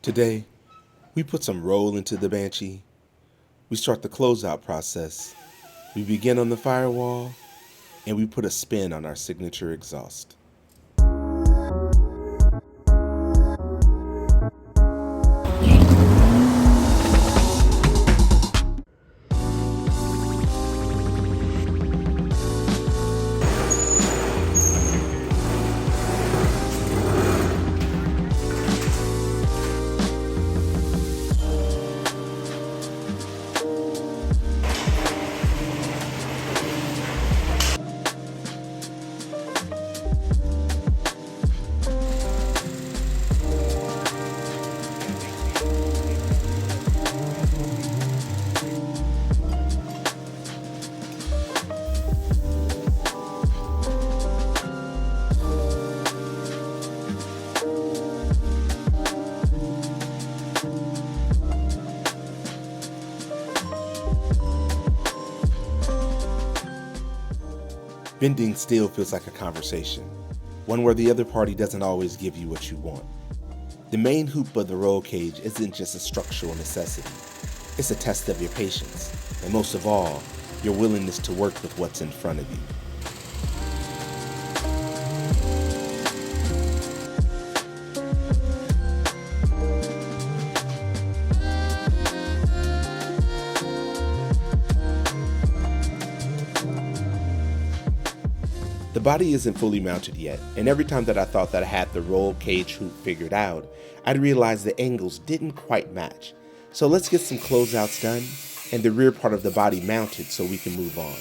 Today, we put some roll into the Banshee, we start the closeout process, we begin on the firewall, and we put a spin on our signature exhaust. Bending still feels like a conversation, one where the other party doesn't always give you what you want. The main hoop of the roll cage isn't just a structural necessity, it's a test of your patience, and most of all, your willingness to work with what's in front of you. The body isn't fully mounted yet, and every time that I thought that I had the roll cage hoop figured out, I'd realize the angles didn't quite match. So let's get some closeouts done and the rear part of the body mounted so we can move on.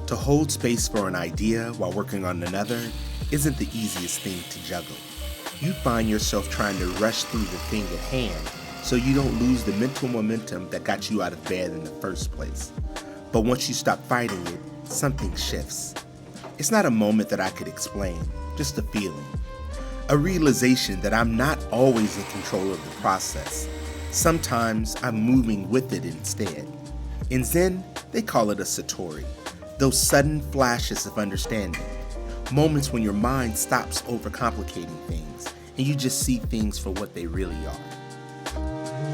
To hold space for an idea while working on another isn't the easiest thing to juggle. You find yourself trying to rush through the thing at hand so you don't lose the mental momentum that got you out of bed in the first place. But once you stop fighting it, something shifts. It's not a moment that I could explain, just a feeling. A realization that I'm not always in control of the process. Sometimes I'm moving with it instead. In Zen, they call it a satori. Those sudden flashes of understanding, moments when your mind stops overcomplicating things and you just see things for what they really are.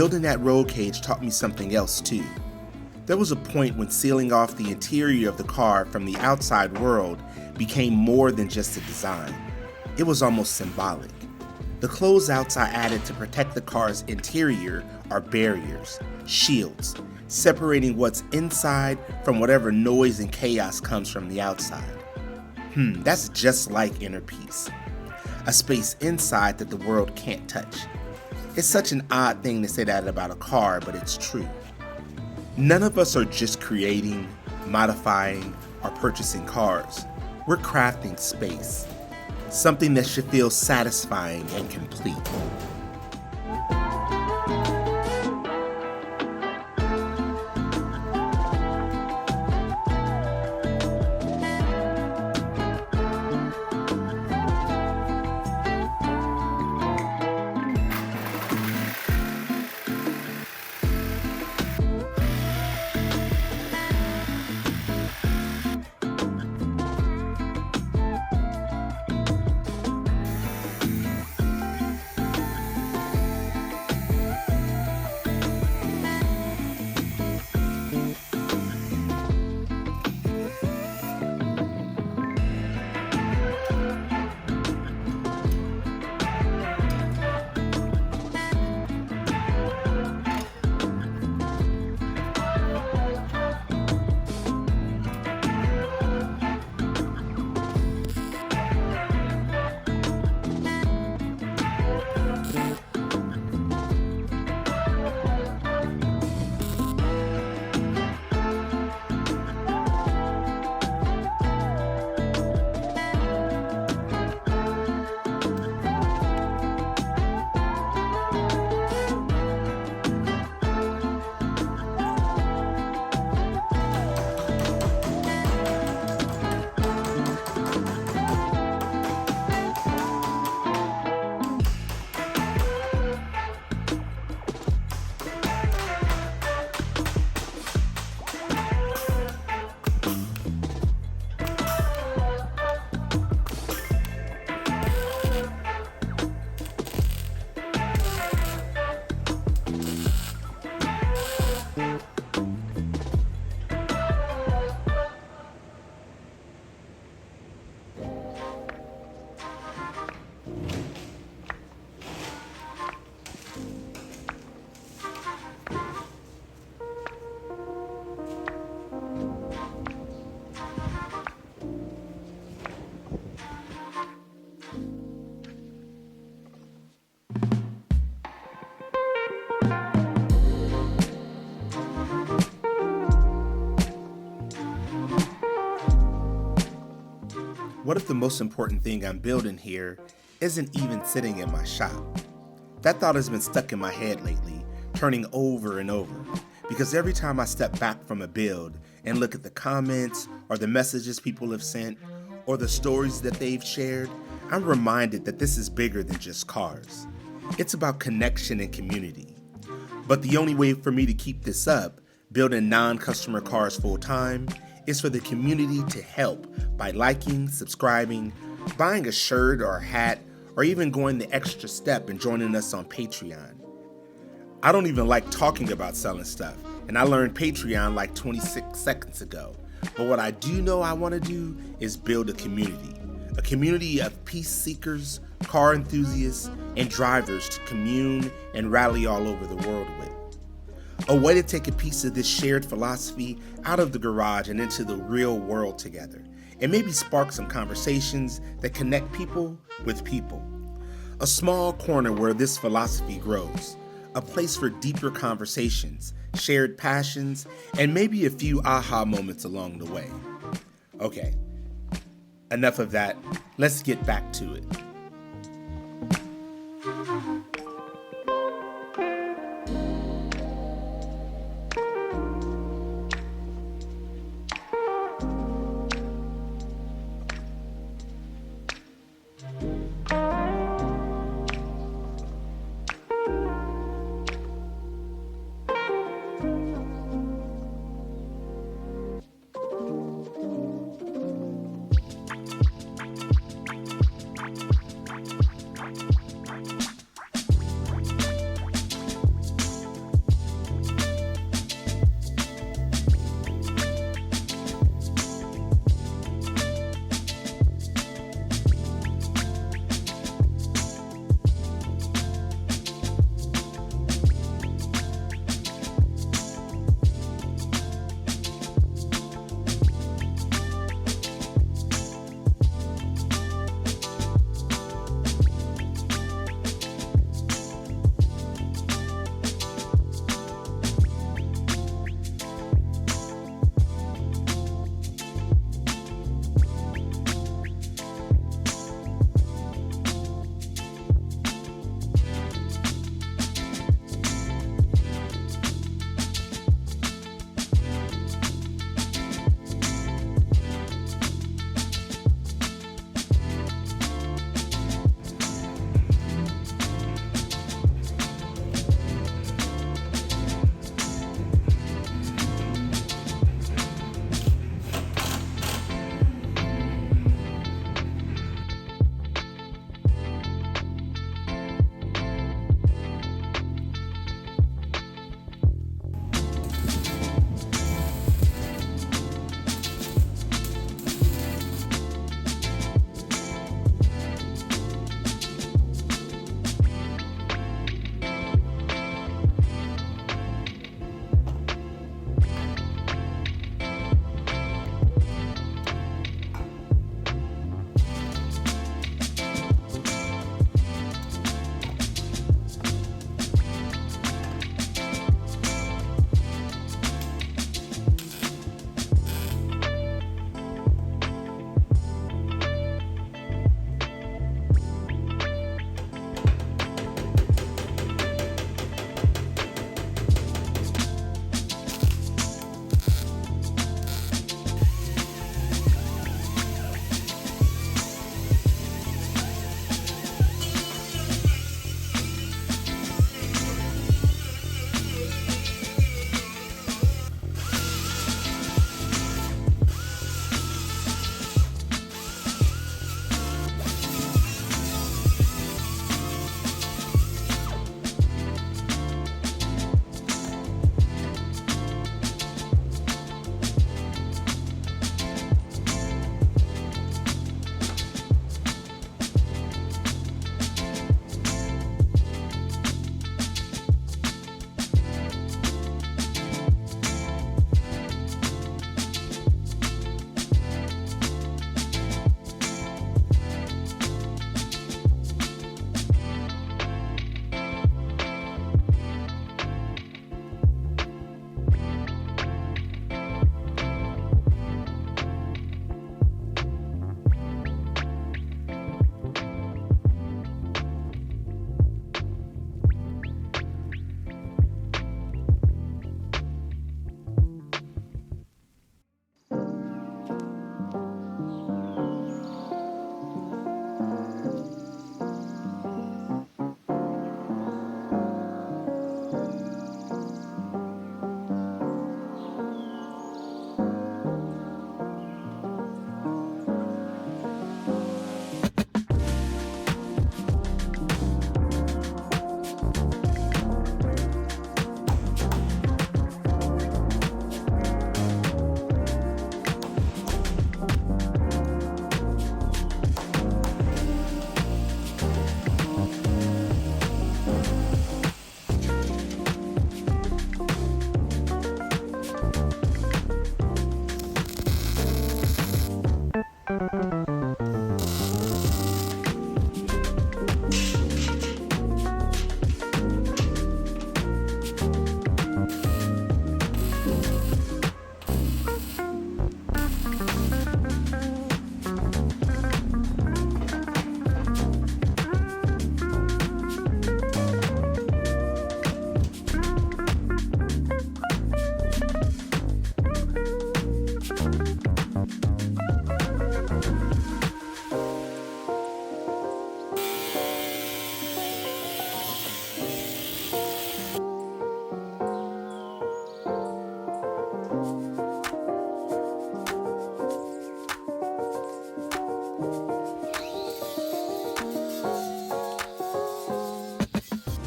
building that roll cage taught me something else too. There was a point when sealing off the interior of the car from the outside world became more than just a design. It was almost symbolic. The closeouts I added to protect the car's interior are barriers, shields, separating what's inside from whatever noise and chaos comes from the outside. That's just like inner peace. A space inside that the world can't touch. It's such an odd thing to say that about a car, but it's true. None of us are just creating, modifying, or purchasing cars. We're crafting space. Something that should feel satisfying and complete. What if the most important thing I'm building here isn't even sitting in my shop? That thought has been stuck in my head lately, turning over and over, because every time I step back from a build and look at the comments or the messages people have sent or the stories that they've shared, I'm reminded that this is bigger than just cars. It's about connection and community. But the only way for me to keep this up, building non-customer cars full-time, is for the community to help by liking, subscribing, buying a shirt or a hat, or even going the extra step and joining us on Patreon. I don't even like talking about selling stuff, and I learned Patreon like 26 seconds ago. But what I do know I want to do is build a community of peace seekers, car enthusiasts, and drivers to commune and rally all over the world with. A way to take a piece of this shared philosophy out of the garage and into the real world together, and maybe spark some conversations that connect people with people. A small corner where this philosophy grows, a place for deeper conversations, shared passions, and maybe a few aha moments along the way. Okay, enough of that. Let's get back to it.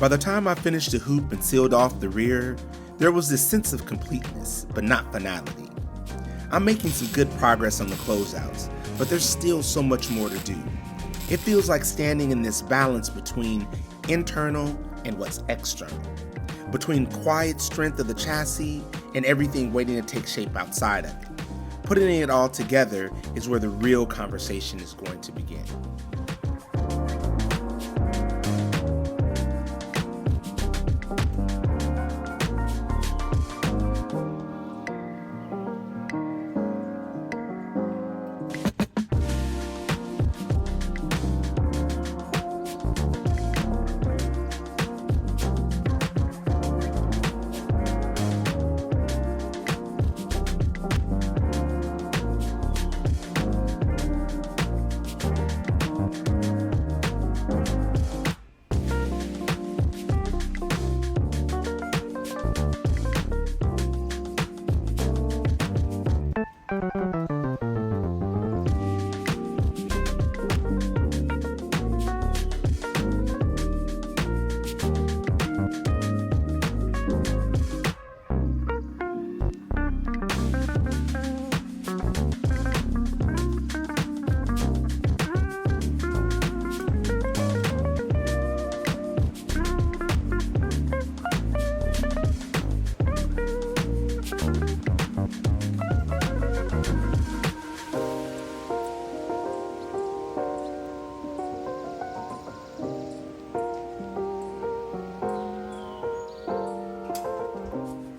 By the time I finished the hoop and sealed off the rear, there was this sense of completeness, but not finality. I'm making some good progress on the closeouts, but there's still so much more to do. It feels like standing in this balance between internal and what's external, between quiet strength of the chassis and everything waiting to take shape outside of it. Putting it all together is where the real conversation is going to begin.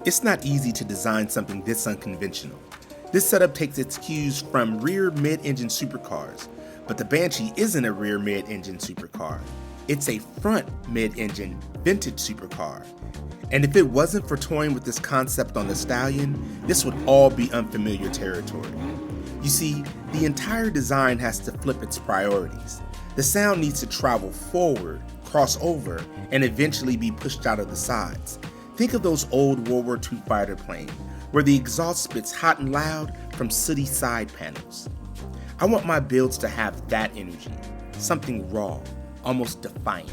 It's not easy to design something this unconventional. This setup takes its cues from rear mid-engine supercars, but the Banshee isn't a rear mid-engine supercar. It's a front mid-engine vintage supercar. And if it wasn't for toying with this concept on the Stallion, this would all be unfamiliar territory. You see, the entire design has to flip its priorities. The sound needs to travel forward, cross over, and eventually be pushed out of the sides. Think of those old World War II fighter planes, where the exhaust spits hot and loud from sooty side panels. I want my builds to have that energy, something raw, almost defiant.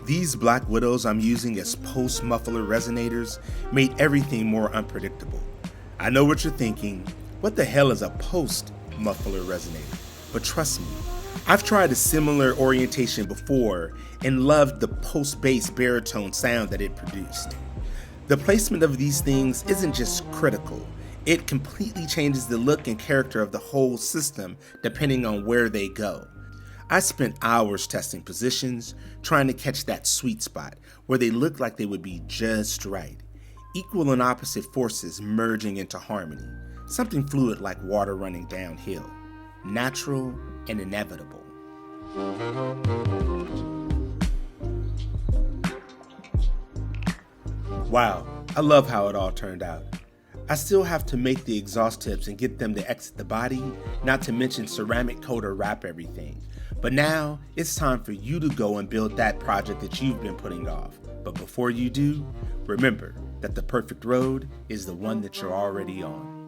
These Black Widows I'm using as post-muffler resonators made everything more unpredictable. I know what you're thinking, what the hell is a post-muffler resonator? But trust me, I've tried a similar orientation before and loved the post-bass baritone sound that it produced. The placement of these things isn't just critical, it completely changes the look and character of the whole system depending on where they go. I spent hours testing positions, trying to catch that sweet spot where they look like they would be just right. Equal and opposite forces merging into harmony. Something fluid like water running downhill. Natural and inevitable. Wow, I love how it all turned out. I still have to make the exhaust tips and get them to exit the body, not to mention ceramic coat or wrap everything. But now, it's time for you to go and build that project that you've been putting off. But before you do, remember that the perfect road is the one that you're already on.